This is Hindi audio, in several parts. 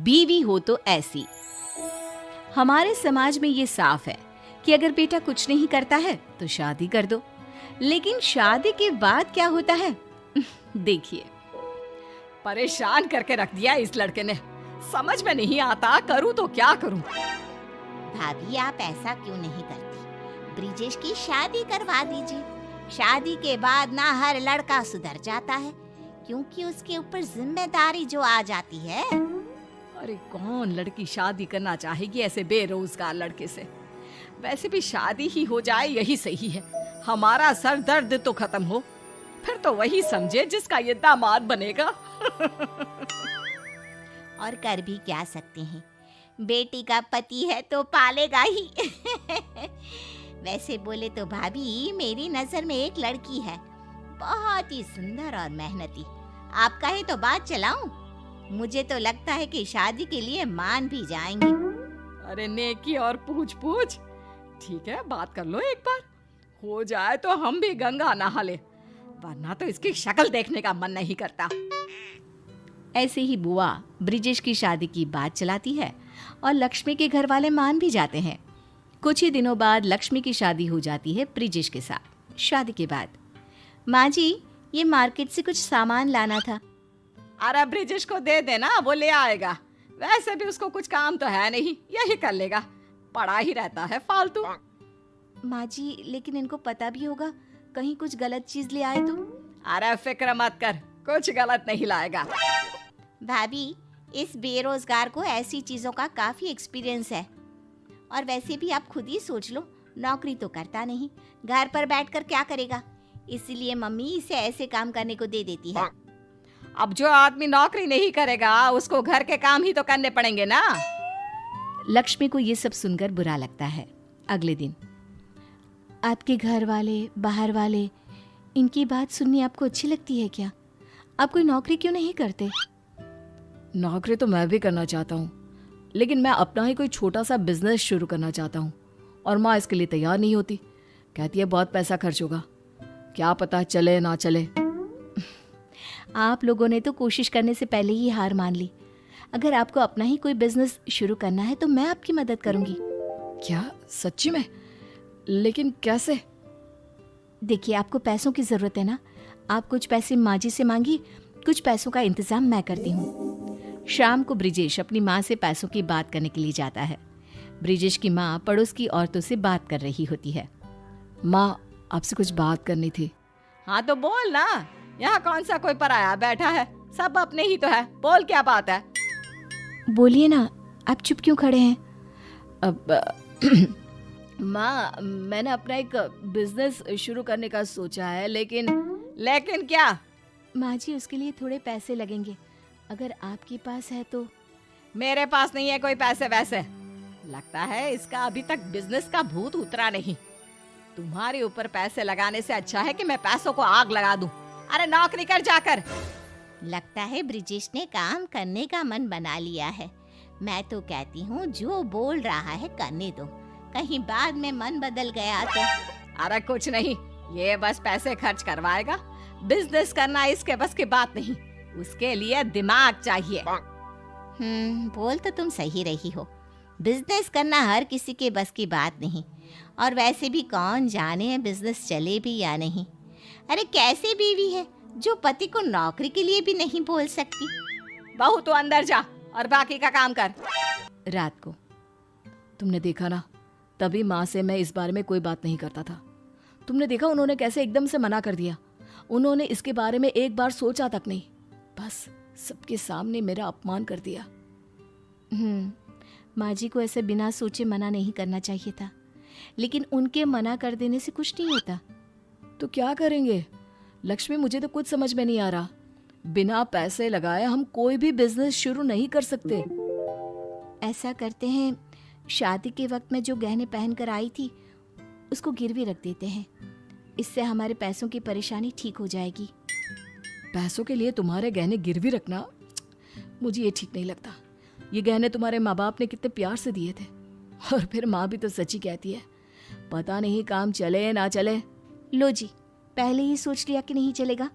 बीवी हो तो ऐसी। हमारे समाज में ये साफ है कि अगर बेटा कुछ नहीं करता है तो शादी कर दो, लेकिन शादी के बाद क्या होता है देखिए। परेशान करके रख दिया इस लड़के ने, समझ में नहीं आता करूं तो क्या करूं। भाभी आप ऐसा क्यों नहीं करती? ब्रिजेश की शादी करवा दीजिए। शादी के बाद ना हर लड़का सुधर जाता है, क्योंकि उसके ऊपर जिम्मेदारी जो आ जाती है। अरे कौन लड़की शादी करना चाहेगी ऐसे बेरोजगार लड़के से? वैसे भी शादी ही हो जाए यही सही है, हमारा सर दर्द तो खत्म हो, फिर तो वही समझे जिसका ये दामाद बनेगा। और कर भी क्या सकते हैं, बेटी का पति है तो पालेगा ही। वैसे बोले तो भाभी मेरी नजर में एक लड़की है, बहुत ही सुंदर और मेहनती। आप कहे तो बात चलाऊं? मुझे तो लगता है कि शादी के लिए मान भी जाएंगे। अरे नेकी और पूछ पूछ, ठीक है बात कर लो एक बार, हो जाए तो हम भी गंगा नहा ले, वरना तो इसकी शक्ल देखने का मन नहीं करता। ऐसे ही बुआ ब्रिजेश की शादी की बात चलाती है और लक्ष्मी के घर वाले मान भी जाते हैं। कुछ ही दिनों बाद लक्ष्मी की शादी हो जाती है ब्रिजेश के साथ। शादी के बाद, माँ जी ये मार्केट से कुछ सामान लाना था। अरे ब्रिजेश को दे देना, वो ले आएगा, वैसे भी उसको कुछ काम तो है नहीं, यही कर लेगा, पड़ा ही रहता है फालतू। माँ जी लेकिन इनको पता भी होगा, कहीं कुछ गलत चीज ले आए तो। अरे फिक्र मत कर, कुछ गलत नहीं लाएगा। भाभी इस बेरोजगार को ऐसी चीजों का काफी एक्सपीरियंस है, और वैसे भी आप खुद ही सोच लो, नौकरी तो करता नहीं, घर पर बैठकर क्या करेगा, इसलिए मम्मी इसे ऐसे काम करने को दे देती है। अब जो आदमी नौकरी नहीं करेगा उसको घर के काम ही तो करने पड़ेंगे ना। लक्ष्मी को ये सब सुनकर बुरा लगता है। अगले दिन, आपके घर वाले बाहर वाले, इनकी बात सुननी आपको अच्छी लगती है क्या? आप कोई नौकरी क्यों नहीं करते? नौकरी तो मैं भी करना चाहता हूँ, लेकिन मैं अपना ही कोई छोटा सा बिजनेस शुरू करना चाहता हूँ, और माँ इसके लिए तैयार नहीं होती, कहती है बहुत पैसा खर्च होगा, क्या पता चले ना चले। आप लोगों ने तो कोशिश करने से पहले ही हार मान ली। अगर आपको अपना ही कोई बिजनेस शुरू करना है तो मैं आपकी मदद करूंगी। क्या सच्ची में? लेकिन कैसे? देखिए आपको पैसों की जरूरत है ना, आप कुछ पैसे माँ जी से मांगी, कुछ पैसों का इंतजाम मैं करती हूँ। शाम को ब्रिजेश अपनी माँ से पैसों की बात करने के लिए जाता है। ब्रिजेश की माँ पड़ोस की औरतों से बात कर रही होती है। माँ आपसे कुछ बात करनी थी। हाँ तो बोल ना, यहाँ कौन सा कोई पराया बैठा है, सब अपने ही तो है, बोल क्या बात है? बोलिए ना, आप चुप क्यों खड़े हैं? अब माँ मैंने अपना एक बिजनेस शुरू करने का सोचा है, लेकिन क्या? माँ जी उसके लिए थोड़े पैसे लगेंगे, अगर आपके पास है तो। मेरे पास नहीं है कोई पैसे वैसे, लगता है इसका अभी तक बिजनेस का भूत उतरा नहीं। तुम्हारे ऊपर पैसे लगाने से अच्छा है कि मैं पैसों को आग लगा दूं। अरे नौकरी कर जाकर। लगता है ब्रिजेश ने काम करने का मन बना लिया है। मैं तो कहती हूँ जो बोल रहा है करने दो, कहीं बाद में मन बदल गया तो। अरे कुछ नहीं, ये बस पैसे खर्च करवाएगा, बिजनेस करना इसके बस की बात नहीं, उसके लिए दिमाग चाहिए। बोल तो तुम सही रही हो, बिजनेस करना हर किसी के बस की बात नहीं, और वैसे भी कौन जाने बिजनेस चले भी या नहीं। अरे कैसे बीवी है जो पति को नौकरी के लिए भी नहीं बोल सकती। बहू तो अंदर जा और बाकी का काम कर। रात को तुमने देखा ना, तभी माँ से मैं इस बारे में कोई बात नहीं करता था। तुमने देखा उन्होंने कैसे एकदम से मना कर दिया, उन्होंने इसके बारे में एक बार सोचा तक नहीं, बस सबके सामने मेरा अपमान कर दिया। माँ जी को ऐसे बिना सोचे मना नहीं करना चाहिए था, लेकिन उनके मना कर देने से कुछ नहीं होता। तो क्या करेंगे लक्ष्मी, मुझे तो कुछ समझ में नहीं आ रहा। बिना पैसे लगाए हम कोई भी बिजनेस शुरू नहीं कर सकते। ऐसा करते हैं, शादी के वक्त में जो गहने पहन कर आई थी उसको गिरवी रख देते हैं, इससे हमारे पैसों की परेशानी ठीक हो जाएगी। पैसों के लिए तुम्हारे गहने गिरवी रखना, मुझे ये ठीक नहीं लगता। ये गहने तुम्हारे माँ बाप ने कितने प्यार से दिए थे, और फिर माँ भी तो सच्ची कहती है, पता नहीं काम चले ना चले। लो जी, पहले ही सोच लिया कि नहीं चलेगा।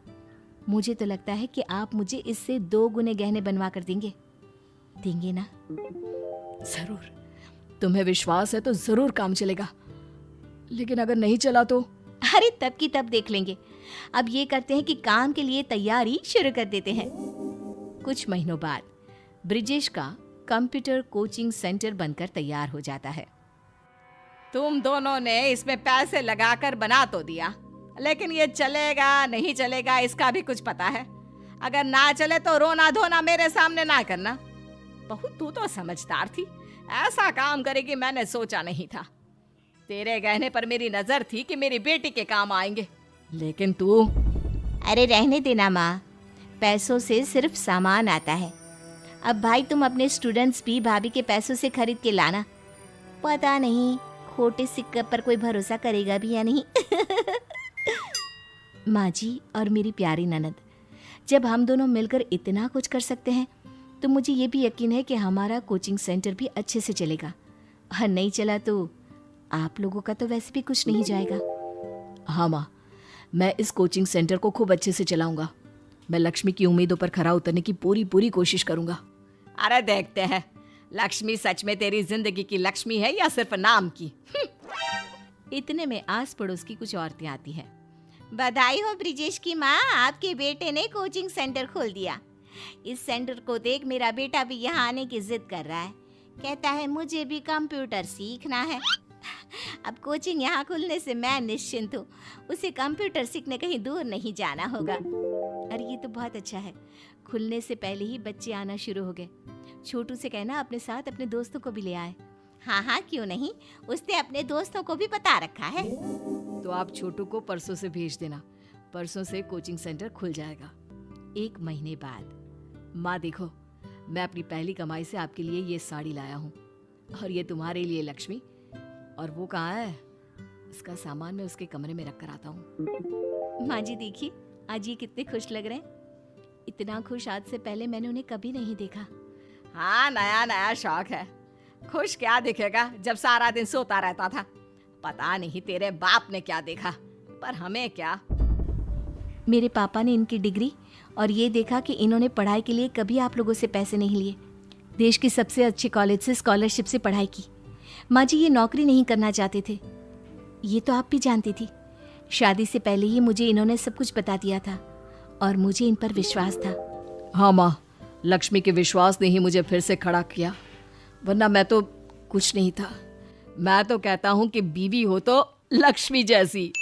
मुझे तो लगता है कि आप मुझे इससे 2 गुने गहने बनवा कर देंगे। देंगे ना? जरूर, तुम्हें विश्वास है तो जरूर काम चलेगा, लेकिन अगर नहीं चला तो? अरे तब की तब देख लेंगे। अब ये करते हैं कि काम के लिए तैयारी शुरू कर देते हैं। कुछ महीनों बाद ब्रिजेश का कंप्यूटर कोचिंग सेंटर बनकर तैयार हो जाता है। तुम दोनों ने इसमें पैसे लगाकर बना तो दिया, लेकिन ये चलेगा नहीं चलेगा इसका भी कुछ पता है। अगर ना चले तो रोना धोना मेरे सामने ना करना। बहू तू तो समझदार थी, ऐसा काम करेगी मैंने सोचा नहीं था। तेरे गहने पर मेरी नजर थी कि मेरी बेटी के काम आएंगे, लेकिन तू। अरे रहने देना माँ, पैसों से सिर्फ सामान आता है। अब भाई तुम अपने स्टूडेंट्स भी भाभी के पैसों से खरीद के लाना। पता नहीं खोटे सिक्के पर कोई भरोसा करेगा भी या नहीं। माँ जी और मेरी प्यारी ननद, जब हम दोनों मिलकर इतना कुछ कर सकते हैं तो मुझे ये भी यकीन है कि हमारा कोचिंग सेंटर भी अच्छे से चलेगा। और नहीं चला तो आप लोगों का तो वैसे भी कुछ नहीं जाएगा। हाँ माँ, मैं इस कोचिंग सेंटर को खूब अच्छे से चलाऊंगा। मैं लक्ष्मी की उम्मीदों पर खरा उतरने की पूरी कोशिश करूंगा। अरे देखते हैं लक्ष्मी सच में तेरी जिंदगी की लक्ष्मी है या सिर्फ नाम की। इतने में आस पड़ोस की कुछ औरतें आती हैं। बधाई हो ब्रिजेश की माँ, आपके बेटे ने कोचिंग सेंटर खोल दिया। इस सेंटर को देख मेरा बेटा भी यहाँ आने की जिद कर रहा है। कहता है मुझे भी कंप्यूटर सीखना है। अब कोचिंग यहाँ खुलने से मैं निश्चिंत हूँ, उसे कंप्यूटर सीखने कहीं दूर नहीं जाना होगा। अरे ये तो बहुत अच्छा है। खुलने से पहले ही बच्चे आना शुरू हो गए। छोटू से कहना अपने साथ अपने दोस्तों को भी ले आए। हाँ हाँ क्यों नहीं, उसने अपने दोस्तों को भी बता रखा है। तो आप छोटू को परसों से भेज देना, परसों से कोचिंग सेंटर खुल जाएगा। 1 महीने बाद माँ देखो, मैं अपनी पहली कमाई से आपके लिए ये साड़ी लाया हूँ, और ये तुम्हारे लिए लक्ष्मी। और वो कहाँ है? इसका सामान मैं उसके कमरे में रख कर आता हूँ। माँ जी देखिए, आज ये कितने खुश लग रहे हैं। इतना खुश आज से पहले मैंने उन्हें कभी नहीं देखा। हाँ, नया नया शौक है। खुश क्या दिखेगा जब सारा दिन सोता रहता था। पता नहीं तेरे बाप ने क्या देखा, पर हमें क्या। मेरे पापा ने इनकी डिग्री और ये देखा कि इन्होंने पढ़ाई के लिए कभी आप लोगों से पैसे नहीं लिए। देश की सबसे अच्छे कॉलेज से स्कॉलरशिप से पढ़ाई की। माँ जी ये नौकरी नहीं करना चाहते थे, ये तो आप भी जानती थी। शादी से पहले ही मुझे इन्होंने सब कुछ बता दिया था और मुझे इन पर विश्वास था। हाँ माँ, लक्ष्मी के विश्वास ने ही मुझे फिर से खड़ा किया, वरना मैं तो कुछ नहीं था। मैं तो कहता हूँ कि बीवी हो तो लक्ष्मी जैसी।